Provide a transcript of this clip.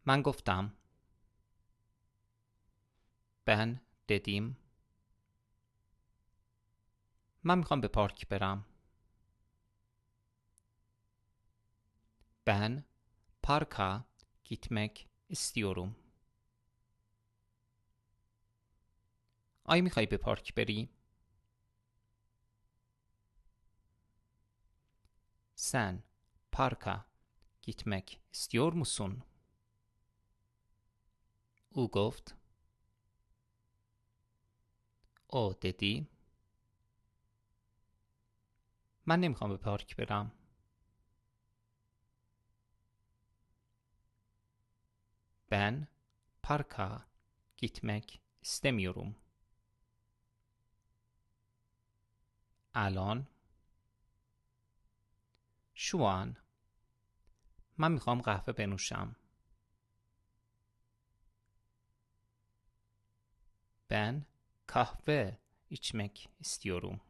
من گفتم. Ben dedim. من میخوام به پارک برم. Ben parka gitmek istiyorum. آیا میخوای به پارک بری؟ Sen parka gitmek istiyor musun? او گفت. O dedi. من نمیخوام به پارک برم. Ben parka gitmek istemiyorum. الان. şu an. من میخوام قهوه بنوشم. Ben kahve içmek istiyorum.